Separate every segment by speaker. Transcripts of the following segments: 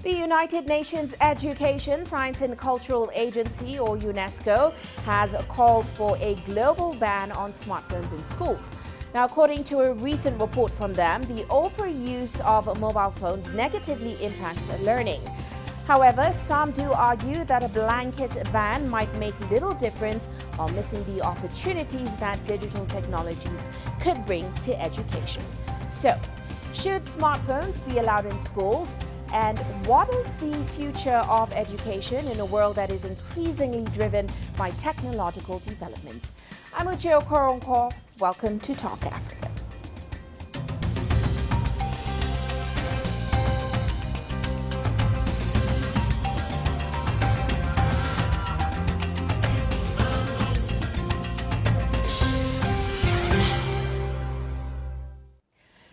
Speaker 1: The United Nations Education, Science and Cultural Agency, or UNESCO, has called for a global ban on smartphones in schools. Now, according to a recent report from them, the overuse of mobile phones negatively impacts learning. However, some do argue that a blanket ban might make little difference while missing the opportunities that digital technologies could bring to education. So, should smartphones be allowed in schools? And what is the future of education in a world that is increasingly driven by technological developments? I'm Uche Okoronkwo. Welcome to Talk Africa.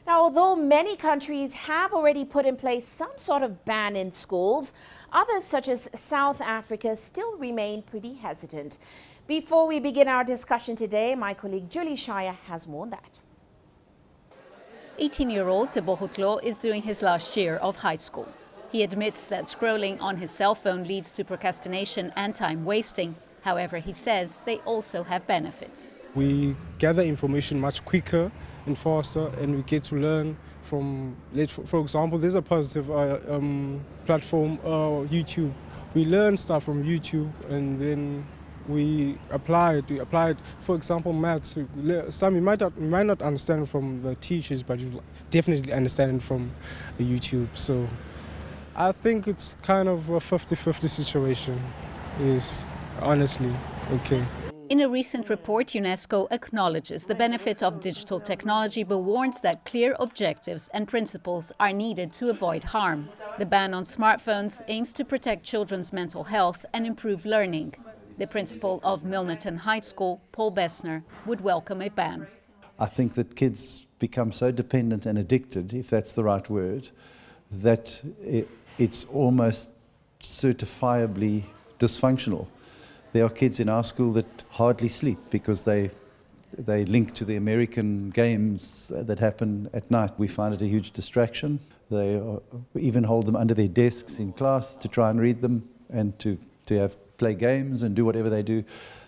Speaker 1: Now, although many countries have already put in place some sort of ban in schools, others such as South Africa still remain pretty hesitant. Before we begin our discussion today, my colleague Julie Shire has more on that.
Speaker 2: 18-year-old Tebohotlo is doing his last year of high school. He admits that scrolling on his cell phone leads to procrastination and time wasting. However, he says they also have benefits.
Speaker 3: We gather information much quicker and faster, and we get to learn from, for example, there's a positive platform, YouTube. We learn stuff from YouTube and then we apply it. For example, maths. Some you might not understand from the teachers, but you definitely understand it from the YouTube. So I think it's kind of a 50-50 situation, is honestly okay.
Speaker 2: In a recent report, UNESCO acknowledges the benefits of digital technology but warns that clear objectives and principles are needed to avoid harm. The ban on smartphones aims to protect children's mental health and improve learning. The principal of Milnerton High School, Paul Bessner, would welcome a ban.
Speaker 4: I think that kids become so dependent and addicted, if that's the right word, that it's almost certifiably dysfunctional. There are kids in our school that hardly sleep because they link to the American games that happen at night. We find it a huge distraction. They even hold them under their desks in class to try and read them and to play games and do whatever they do.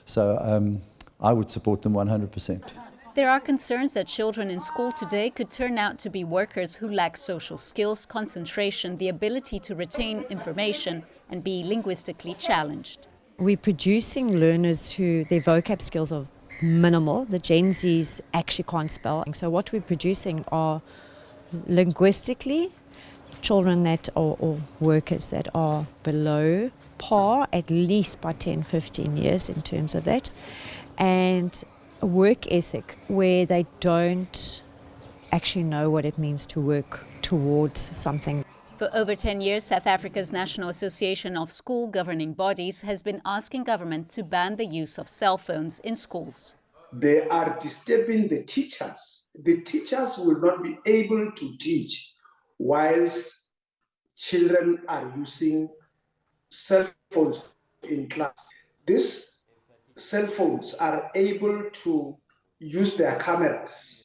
Speaker 4: So I would support them 100%.
Speaker 2: There are concerns that children in school today could turn out to be workers who lack social skills, concentration, the ability to retain information, and be linguistically challenged.
Speaker 5: We're producing learners who their vocab skills are minimal. The Gen Zs actually can't spell. So what we're producing are linguistically children that are, or workers that are below par, at least by 10, 15 years in terms of that. And a work ethic where they don't actually know what it means to work towards something.
Speaker 2: For over 10 years, South Africa's National Association of School Governing Bodies has been asking government to ban the use of cell phones in schools.
Speaker 6: They are disturbing the teachers. The teachers will not be able to teach whilst children are using cell phones in class. These cell phones are able to use their cameras.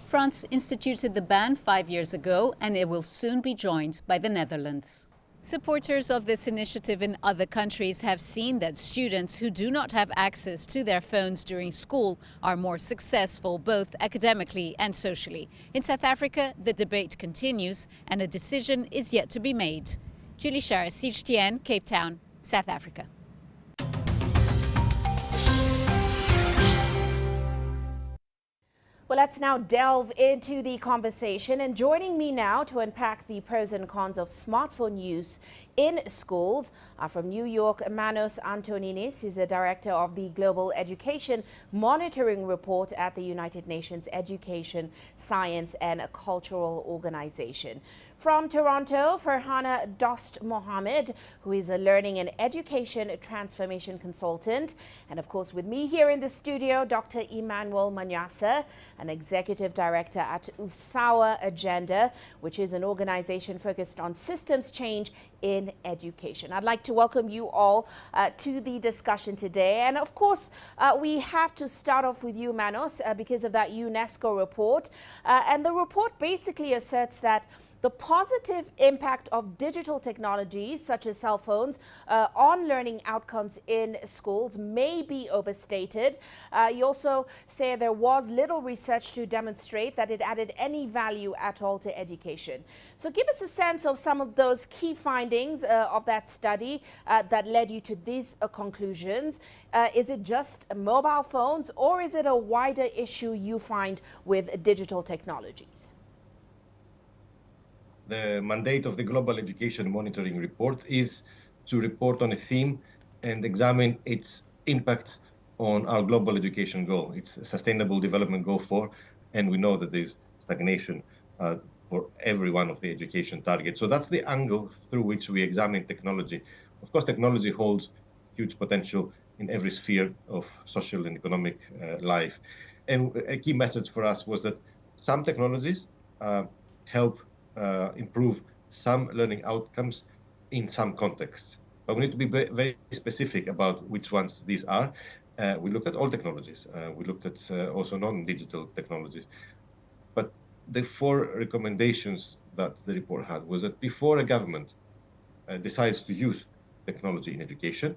Speaker 2: France instituted the ban 5 years ago, and it will soon be joined by the Netherlands. Supporters of this initiative in other countries have seen that students who do not have access to their phones during school are more successful both academically and socially. In South Africa, the debate continues and a decision is yet to be made. Julie Shire, CGTN, Cape Town, South Africa.
Speaker 1: Well, let's now delve into the conversation, and joining me now to unpack the pros and cons of smartphone use in schools are from New York, Manos Antoninis. He's the director of the Global Education Monitoring Report at the United Nations Education, Science and Cultural Organization. From Toronto, Farhana Dost Mohammed, who is a learning and education transformation consultant. And of course, with me here in the studio, Dr. Emmanuel Manyasa, an executive director at USAWA Agenda, which is an organization focused on systems change in education. I'd like to welcome you all to the discussion today. And of course, we have to start off with you, Manos, because of that UNESCO report. And the report basically asserts that the positive impact of digital technologies such as cell phones on learning outcomes in schools may be overstated. You also say there was little research to demonstrate that it added any value at all to education. So give us a sense of some of those key findings of that study that led you to these conclusions. Is it just mobile phones, or is it a wider issue you find with digital technologies?
Speaker 7: The mandate of the Global Education Monitoring Report is to report on a theme and examine its impact on our global education goal. It's a sustainable development goal 4, and we know that there's stagnation for every one of the education targets. So that's the angle through which we examine technology. Of course, technology holds huge potential in every sphere of social and economic life. And a key message for us was that some technologies help improve some learning outcomes in some contexts. But we need to be very specific about which ones these are. We looked at all technologies. We looked at also non-digital technologies. But the 4 recommendations that the report had was that before a government decides to use technology in education,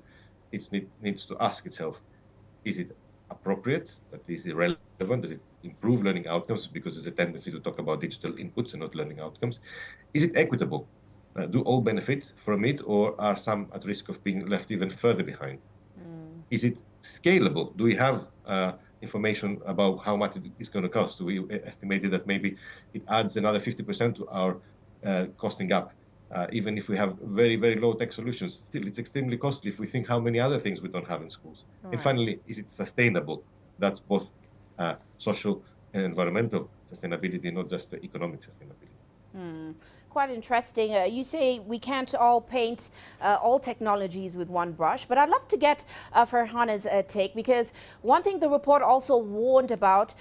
Speaker 7: it needs to ask itself, is it appropriate? That is it relevant? Does it improve learning outcomes? Because there's a tendency to talk about digital inputs and not learning outcomes. Is it equitable? Do all benefit from it, or are some at risk of being left even further behind? Is it scalable? Do we have information about how much it is going to cost? We estimated that maybe it adds another 50% to our costing up. Even if we have very, very low-tech solutions, still it's extremely costly if we think how many other things we don't have in schools. Right. And finally, is it sustainable? That's both social and environmental sustainability, not just the economic sustainability.
Speaker 1: Quite interesting. You say we can't all paint all technologies with one brush, but I'd love to get Farhana's take, because one thing the report also warned about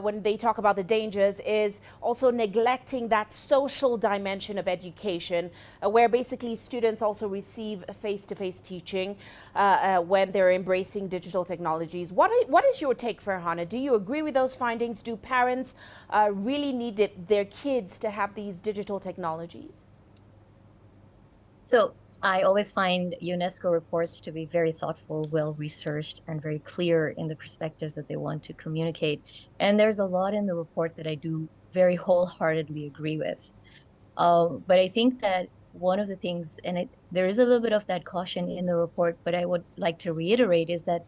Speaker 1: when they talk about the dangers is also neglecting that social dimension of education, where basically students also receive face-to-face teaching when they're embracing digital technologies. What is your take, Farhana? Do you agree with those findings? Do parents really need their kids to have these digital technologies?
Speaker 8: So I always find UNESCO reports to be very thoughtful, well-researched, and very clear in the perspectives that they want to communicate. And there's a lot in the report that I do very wholeheartedly agree with. But I think that one of the things, and there is a little bit of that caution in the report, but I would like to reiterate, is that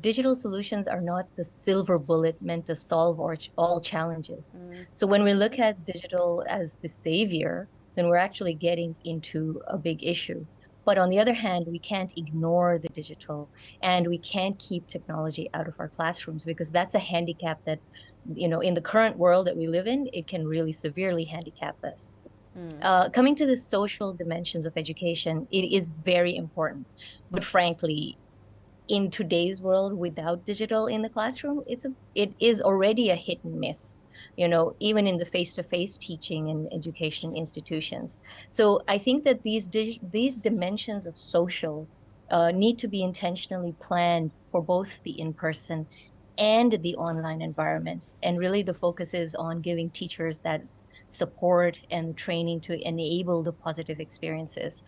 Speaker 8: digital solutions are not the silver bullet meant to solve all challenges. So when we look at digital as the savior, then we're actually getting into a big issue. But on the other hand, we can't ignore the digital, and we can't keep technology out of our classrooms, because that's a handicap that, in the current world that we live in, it can really severely handicap us. Coming to the social dimensions of education, it is very important. But frankly, in today's world, without digital in the classroom, it is already a hit and miss, even in the face-to-face teaching in education institutions. So I think that these dimensions of social need to be intentionally planned for both the in-person and the online environments. And really the focus is on giving teachers that support and training to enable the positive experiences.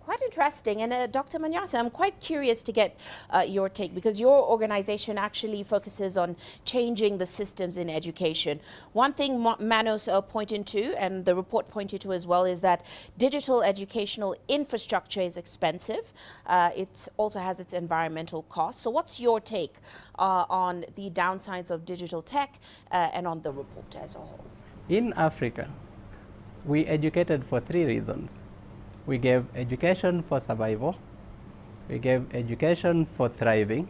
Speaker 1: Quite interesting. And Dr. Manyasa, I'm quite curious to get your take, because your organization actually focuses on changing the systems in education. One thing Manos pointed to, and the report pointed to as well, is that digital educational infrastructure is expensive. It also has its environmental costs. So what's your take on the downsides of digital tech and on the report as a whole?
Speaker 9: In Africa, we educated for 3 reasons. We gave education for survival, we gave education for thriving,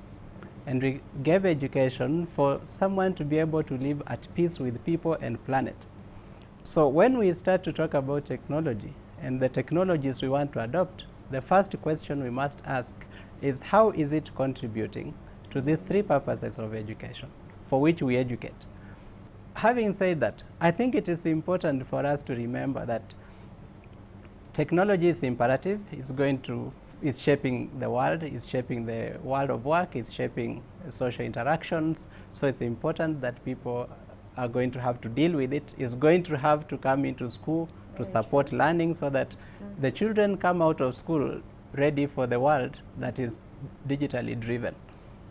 Speaker 9: and we gave education for someone to be able to live at peace with people and planet. So when we start to talk about technology and the technologies we want to adopt, the first question we must ask is, how is it contributing to these 3 purposes of education for which we educate? Having said that, I think it is important for us to remember that technology is imperative. It's shaping the world, it's shaping the world of work, it's shaping social interactions. So it's important that people are going to have to deal with it. It's going to have to come into school to support learning so that the children come out of school ready for the world that is digitally driven.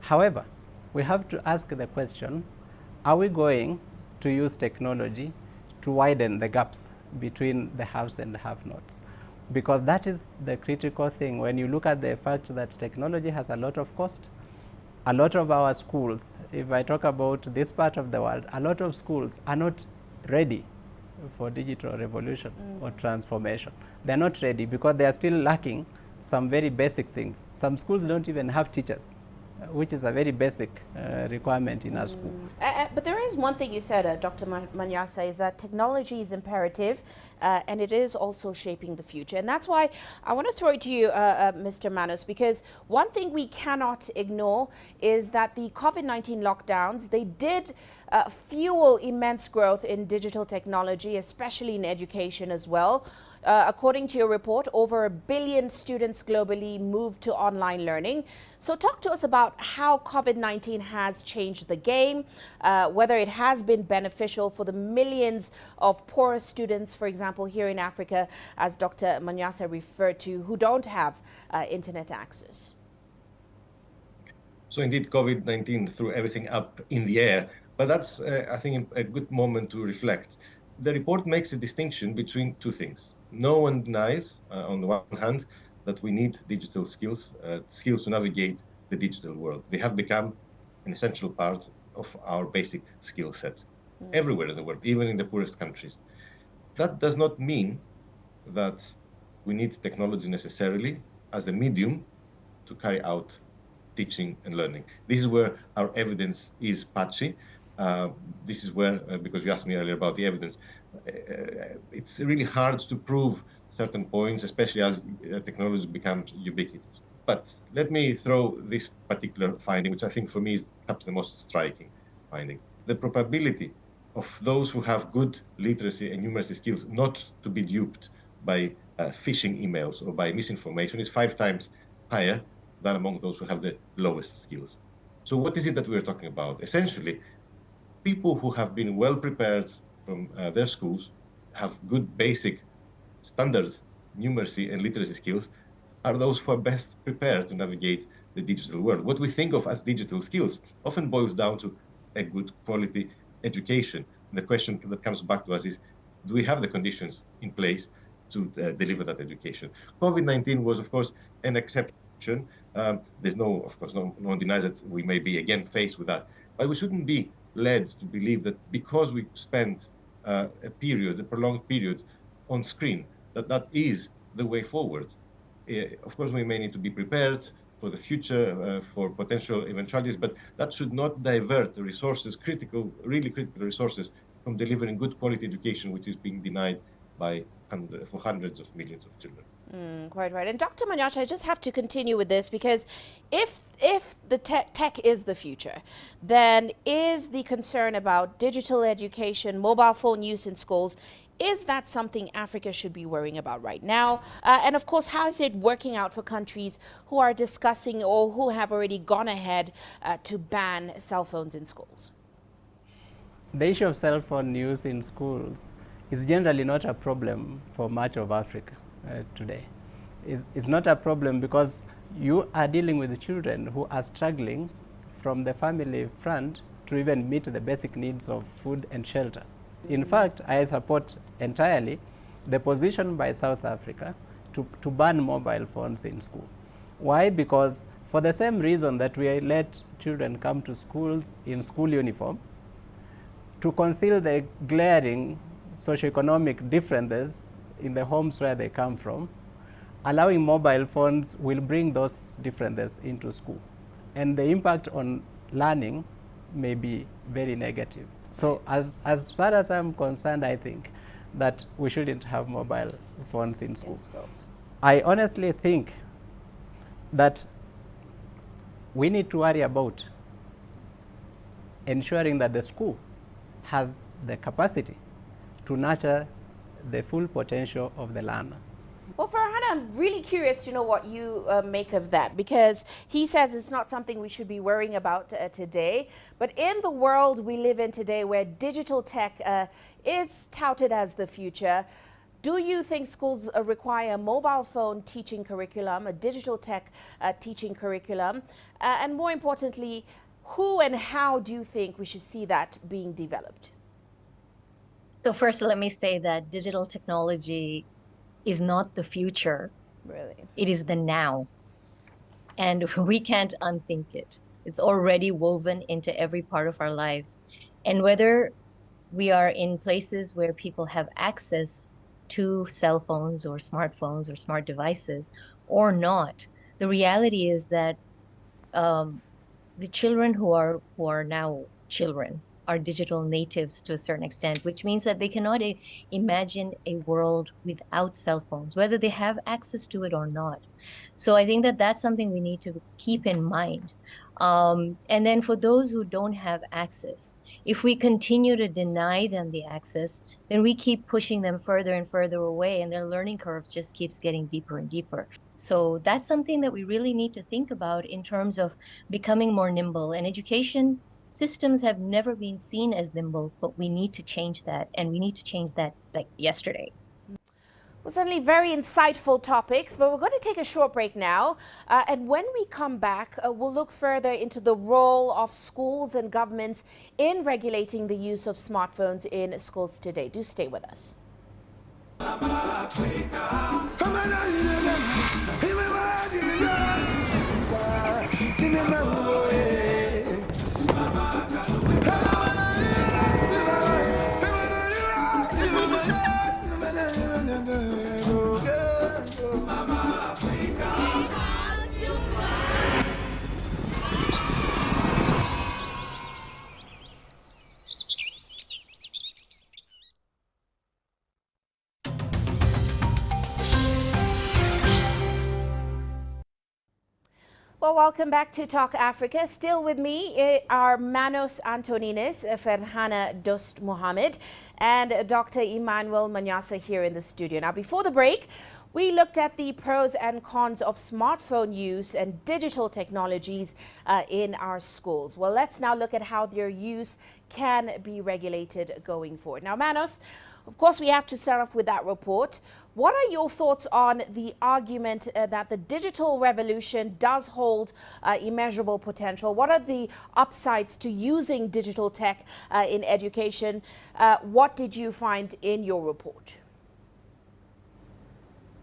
Speaker 9: However, we have to ask the question, are we going to use technology to widen the gaps between the haves and the have-nots? Because that is the critical thing. When you look at the fact that technology has a lot of cost, a lot of our schools, if I talk about this part of the world, a lot of schools are not ready for digital revolution or transformation. They're not ready because they are still lacking some very basic things. Some schools don't even have teachers, which is a very basic requirement in our school.
Speaker 1: But there is one thing you said, Dr. Manyasa, is that technology is imperative and it is also shaping the future. And that's why I want to throw it to you, Mr. Manos, because one thing we cannot ignore is that the COVID-19 lockdowns, they did fuel immense growth in digital technology, especially in education as well. According to your report, over 1 billion students globally moved to online learning. So talk to us about how COVID-19 has changed the game, whether it has been beneficial for the millions of poorer students, for example, here in Africa, as Dr. Manyasa referred to, who don't have internet access.
Speaker 7: So indeed, COVID-19 threw everything up in the air, but that's, I think, a good moment to reflect. The report makes a distinction between two things. No one denies, on the one hand, that we need digital skills, skills to navigate the digital world. They have become an essential part of our basic skill set everywhere in the world, even in the poorest countries. That does not mean that we need technology necessarily as a medium to carry out teaching and learning. This is where our evidence is patchy. This is where, because you asked me earlier about the evidence, it's really hard to prove certain points, especially as technology becomes ubiquitous. But let me throw this particular finding, which I think for me is perhaps the most striking finding. The probability of those who have good literacy and numeracy skills not to be duped by phishing emails or by misinformation is 5 times higher than among those who have the lowest skills. So what is it that we're talking about? Essentially, people who have been well prepared from their schools, have good basic standard numeracy and literacy skills, are those who are best prepared to navigate the digital world. What we think of as digital skills often boils down to a good quality education. The question that comes back to us is, do we have the conditions in place to deliver that education? COVID-19 was, of course, an exception. There's no one denies that we may be again faced with that. But we shouldn't be led to believe that because we spent a prolonged period on screen, that is the way forward. Of course, we may need to be prepared for the future, for potential eventualities, but that should not divert the resources, really critical resources, from delivering good quality education, which is being denied for hundreds of millions of children.
Speaker 1: Quite right. And Dr. Manyasa, I just have to continue with this because if the tech is the future, then is the concern about digital education, mobile phone use in schools, is that something Africa should be worrying about right now? And of course, how is it working out for countries who are discussing or who have already gone ahead to ban cell phones in schools?
Speaker 9: The issue of cell phone use in schools is generally not a problem for much of Africa today. It's not a problem because you are dealing with children who are struggling from the family front to even meet the basic needs of food and shelter. In fact, I support entirely the position by South Africa to ban mobile phones in school. Why? Because for the same reason that we let children come to schools in school uniform, to conceal the glaring socioeconomic differences in the homes where they come from, allowing mobile phones will bring those differences into school. And the impact on learning may be very negative. So as far as I'm concerned, I think that we shouldn't have mobile phones in schools. I honestly think that we need to worry about ensuring that the school has the capacity to nurture the full potential of the learner.
Speaker 1: Well, Farhan, I'm really curious to know what you make of that, because he says it's not something we should be worrying about today. But in the world we live in today, where digital tech is touted as the future, Do you think schools require a mobile phone teaching curriculum, a digital tech teaching curriculum? And more importantly, who and how do you think we should see that being developed?
Speaker 8: So first, let me say that digital technology is not the future.
Speaker 1: Really?
Speaker 8: It is the now. And we can't unthink it. It's already woven into every part of our lives. And whether we are in places where people have access to cell phones or smartphones or smart devices or not, the reality is that the children who are now children are digital natives to a certain extent, which means that they cannot imagine a world without cell phones, whether they have access to it or not. So I think that that's something we need to keep in mind. And then for those who don't have access, if we continue to deny them the access, then we keep pushing them further and further away, and their learning curve just keeps getting deeper and deeper. So that's something that we really need to think about in terms of becoming more nimble. And education systems have never been seen as nimble, but we need to change that. And we need to change that like yesterday.
Speaker 1: Well, certainly very insightful topics, but we're going to take a short break now. And when we come back, we'll look further into the role of schools and governments in regulating the use of smartphones in schools today. Do stay with us. Well, welcome back to Talk Africa. Still with me are Manos Antoninis, Ferhana Dost Mohammed, and Dr. Emmanuel Manyasa here in the studio. Now, before the break, we looked at the pros and cons of smartphone use and digital technologies in our schools. Well, let's now look at how their use can be regulated going forward. Now, Manos, of course, we have to start off with that report. What are your thoughts on the argument that the digital revolution does hold immeasurable potential? What are the upsides to using digital tech in education? What did you find in your report?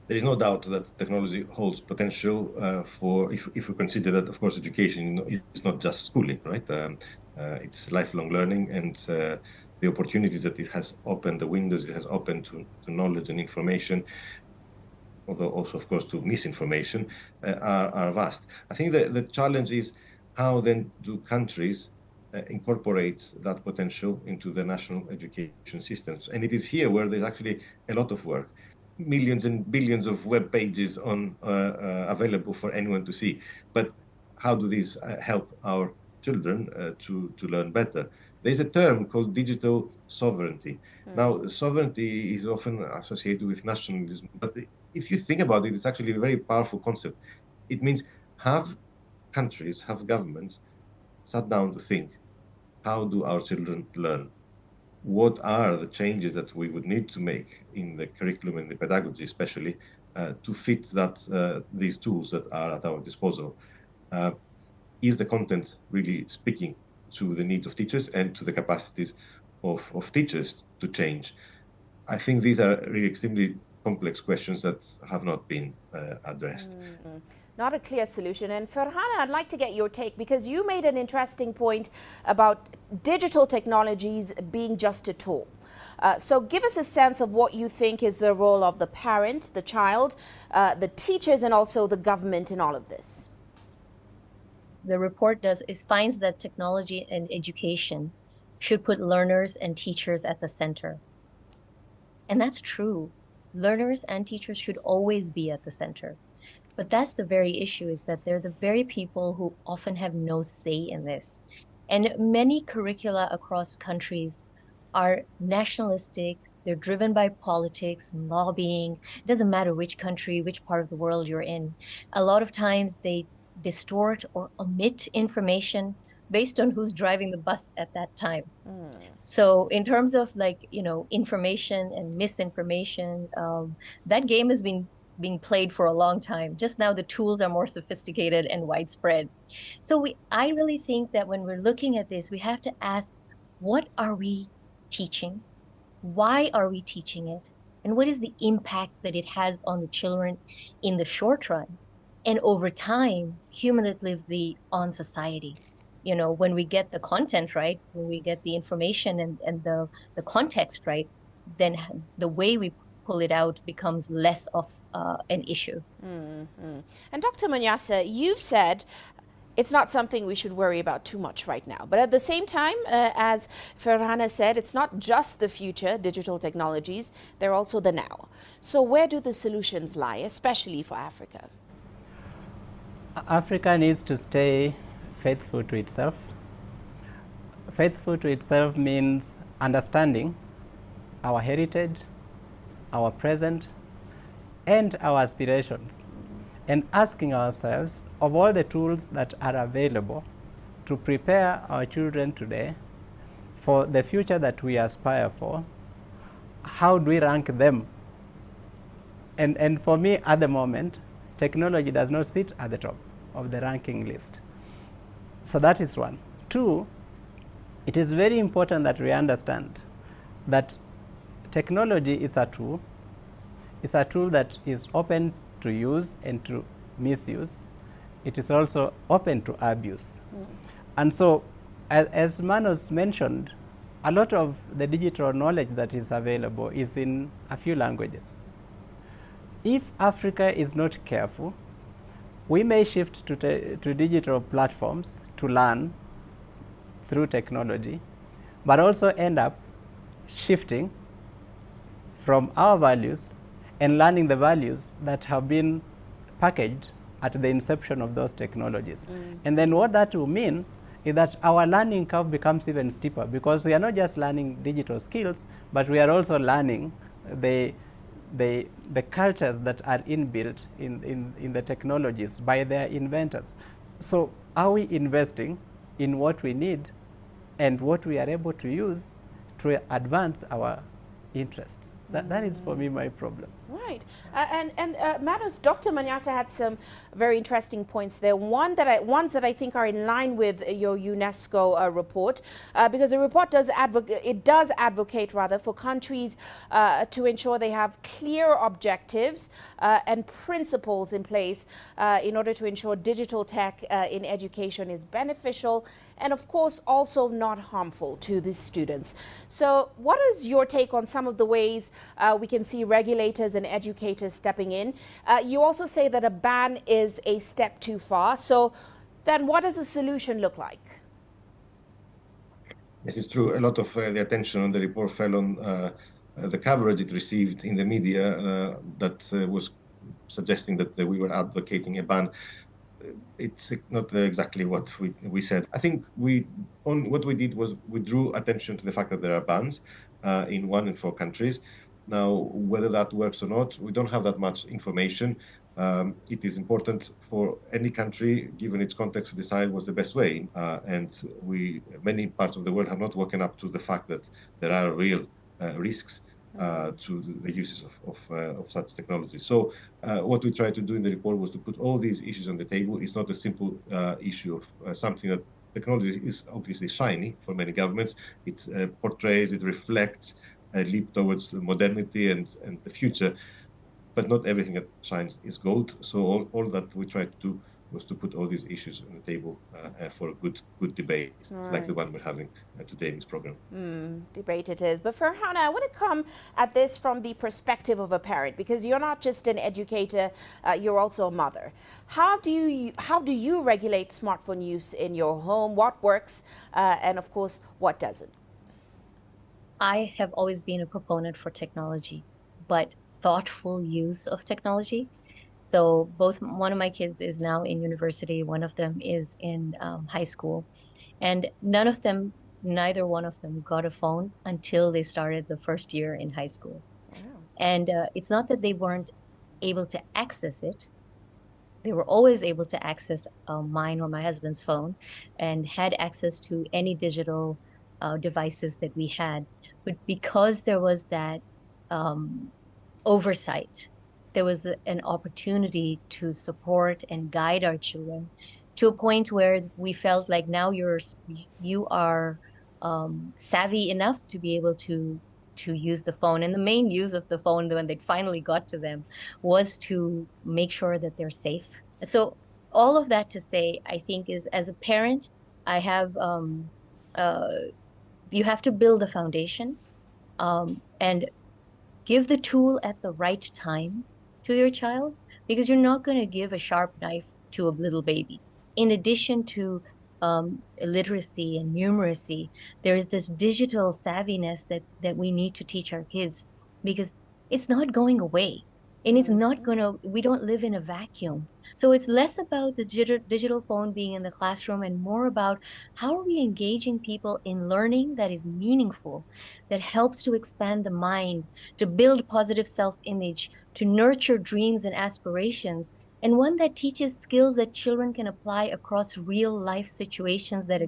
Speaker 7: There is no doubt that technology holds potential for, if we consider that, of course, education is not just schooling, right? It's lifelong learning, and the opportunities that it has opened, the windows it has opened to knowledge and information, although also, of course, to misinformation, are vast. I think the challenge is how then do countries incorporate that potential into the national education systems. And it is here where there's actually a lot of work. Millions and billions of web pages available for anyone to see. But how do these help our children to learn better? There's a term called digital sovereignty. Now, sovereignty is often associated with nationalism, but if you think about it, it's actually a very powerful concept. It means have countries, have governments sat down to think, how do our children learn? What are the changes that we would need to make in the curriculum and the pedagogy, especially, to fit that these tools that are at our disposal? Is the content really speaking to the needs of teachers and to the capacities of teachers to change? I think these are really extremely complex questions that have not been addressed.
Speaker 1: Not a clear solution. And Ferhana, I'd like to get your take, because you made an interesting point about digital technologies being just a tool. So give us a sense of what you think is the role of the parent, the child, the teachers, and also the government in all of this.
Speaker 8: The report finds that technology and education should put learners and teachers at the center. And that's true. Learners and teachers should always be at the center. But that's the very issue, is that they're the very people who often have no say in this. And many curricula across countries are nationalistic. They're driven by politics and lobbying. It doesn't matter which country, which part of the world you're in. A lot of times they distort or omit information based on who's driving the bus at that time. So in terms of like, information and misinformation, that game has been being played for a long time. Just now the tools are more sophisticated and widespread. So I really think that when we're looking at this, we have to ask, what are we teaching? Why are we teaching it? And what is the impact that it has on the children in the short run and over time, cumulatively on society? When we get the content right, when we get the information and the context right, then the way we pull it out becomes less of an issue.
Speaker 1: And Dr. Manyasa, you've said it's not something we should worry about too much right now. But at the same time, as Farhana said, it's not just the future digital technologies, they're also the now. So where do the solutions lie, especially for Africa?
Speaker 9: Africa needs to stay faithful to itself. Faithful to itself means understanding our heritage, our present, and our aspirations, and asking ourselves, of all the tools that are available to prepare our children today for the future that we aspire for, how do we rank them? And for me, at the moment, technology does not sit at the top of the ranking list. So that is one. Two, it is very important that we understand that technology is a tool. It's a tool that is open to use and to misuse. It is also open to abuse. And so, as Manos mentioned, a lot of the digital knowledge that is available is in a few languages. If Africa is not careful, we may shift to digital platforms to learn through technology, but also end up shifting from our values and learning the values that have been packaged at the inception of those technologies. And then what that will mean is that our learning curve becomes even steeper, because we are not just learning digital skills, but we are also learning the cultures that are inbuilt in the technologies by their inventors. So are we investing in what we need and what we are able to use to advance our interests? That is for me my problem.
Speaker 1: Right. And Manos, Dr. Manyasa had some very interesting points there. Ones that I think are in line with your UNESCO report, because the report does advocate for countries to ensure they have clear objectives and principles in place in order to ensure digital tech in education is beneficial and, of course, also not harmful to the students. So what is your take on some of the ways we can see regulators and educators stepping in? You also say that a ban is a step too far. So then what does a solution look like?
Speaker 7: Yes, it's true. A lot of the attention on the report fell on the coverage it received in the media that was suggesting that we were advocating a ban. It's not exactly what we said. I think what we did was we drew attention to the fact that there are bans in 1 in 4 countries. Now, whether that works or not, we don't have that much information. It is important for any country, given its context, to decide what's the best way. And many parts of the world have not woken up to the fact that there are real risks to the uses of such technology. So what we tried to do in the report was to put all these issues on the table. It's not a simple issue of something that technology is obviously shiny for many governments. It portrays, it reflects a leap towards modernity and the future, but not everything that shines is gold. So all that we tried to do was to put all these issues on the table for a good debate, like the one we're having today in this program.
Speaker 1: Debate it is. But Farhana, I want to come at this from the perspective of a parent, because you're not just an educator, you're also a mother. How do you regulate smartphone use in your home? What works, and of course, what doesn't?
Speaker 8: I have always been a proponent for technology, but thoughtful use of technology. So one of my kids is now in university, one of them is in high school, and neither one of them got a phone until they started the first year in high school. Wow. And it's not that they weren't able to access it, they were always able to access mine or my husband's phone and had access to any digital devices that we had. But because there was that oversight, there was an opportunity to support and guide our children to a point where we felt like now you are savvy enough to be able to use the phone. And the main use of the phone, when they finally got to them, was to make sure that they're safe. So all of that to say, I think, is, as a parent, I have you have to build a foundation and give the tool at the right time to your child, because you're not going to give a sharp knife to a little baby. In addition to literacy and numeracy, there's this digital savviness that we need to teach our kids, because it's not going away. And it's not going to, we don't live in a vacuum. So it's less about the digital phone being in the classroom and more about how are we engaging people in learning that is meaningful, that helps to expand the mind, to build positive self-image, to nurture dreams and aspirations, and one that teaches skills that children can apply across real life situations that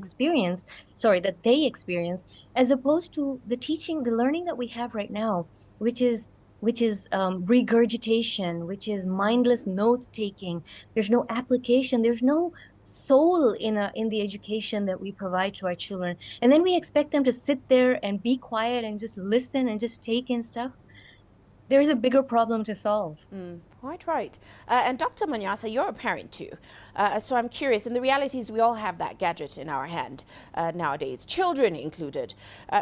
Speaker 8: they experience, as opposed to the learning that we have right now, which is regurgitation, which is mindless notes taking. There's no application. There's no soul in the education that we provide to our children. And then we expect them to sit there and be quiet and just listen and just take in stuff. There's a bigger problem to solve.
Speaker 1: Quite right. And Dr. Manyasa, you're a parent too. So I'm curious, and the reality is we all have that gadget in our hand nowadays, children included.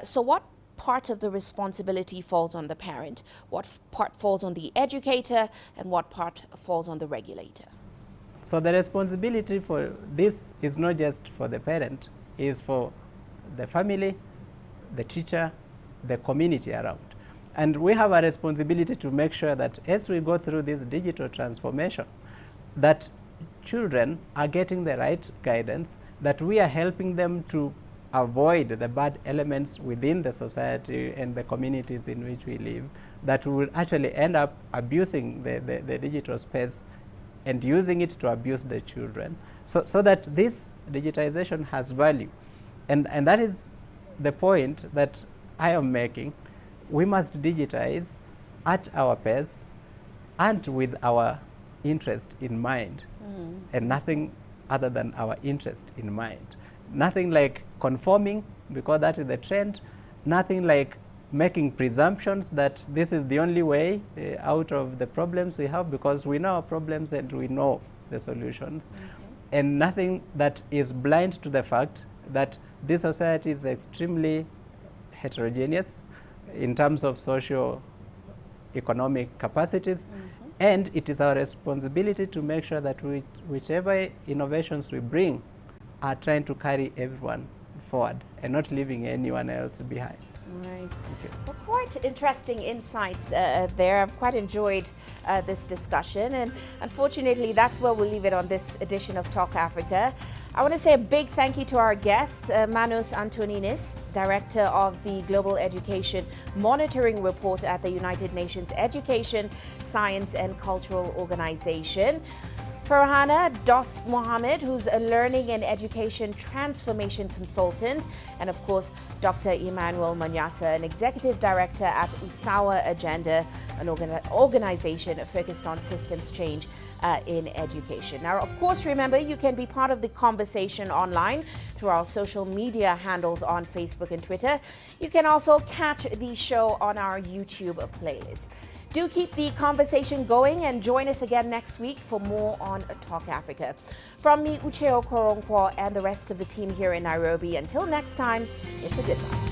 Speaker 1: So what part of the responsibility falls on the parent? What part falls on the educator? And what part falls on the regulator?
Speaker 9: So the responsibility for this is not just for the parent, it is for the family, the teacher, the community around. And we have a responsibility to make sure that as we go through this digital transformation, that children are getting the right guidance, that we are helping them to avoid the bad elements within the society and the communities in which we live, that will actually end up abusing the digital space and using it to abuse the children, so that this digitization has value. And that is the point that I am making. We must digitize at our pace and with our interest in mind, and nothing other than our interest in mind. Nothing like conforming, because that is the trend. Nothing like making presumptions that this is the only way out of the problems we have, because we know our problems and we know the solutions. And nothing that is blind to the fact that this society is extremely heterogeneous in terms of socio-economic capacities. And it is our responsibility to make sure that whichever innovations we bring are trying to carry everyone forward and not leaving anyone else behind.
Speaker 1: Right. Well, quite interesting insights there. I've quite enjoyed this discussion, and unfortunately that's where we'll leave it on this edition of Talk Africa. I want to say a big thank you to our guests, Manos Antoninis, Director of the Global Education Monitoring Report at the United Nations Education, Science and Cultural Organization. Farhana Dos Mohammed, who's a learning and education transformation consultant, and of course, Dr. Emmanuel Manyasa, an executive director at Usawa Agenda, an organization focused on systems change in education. Now, of course, remember, you can be part of the conversation online through our social media handles on Facebook and Twitter. You can also catch the show on our YouTube playlist. Do keep the conversation going and join us again next week for more on Talk Africa. From me, Ucheo Koronkwo, and the rest of the team here in Nairobi, until next time, it's a good one.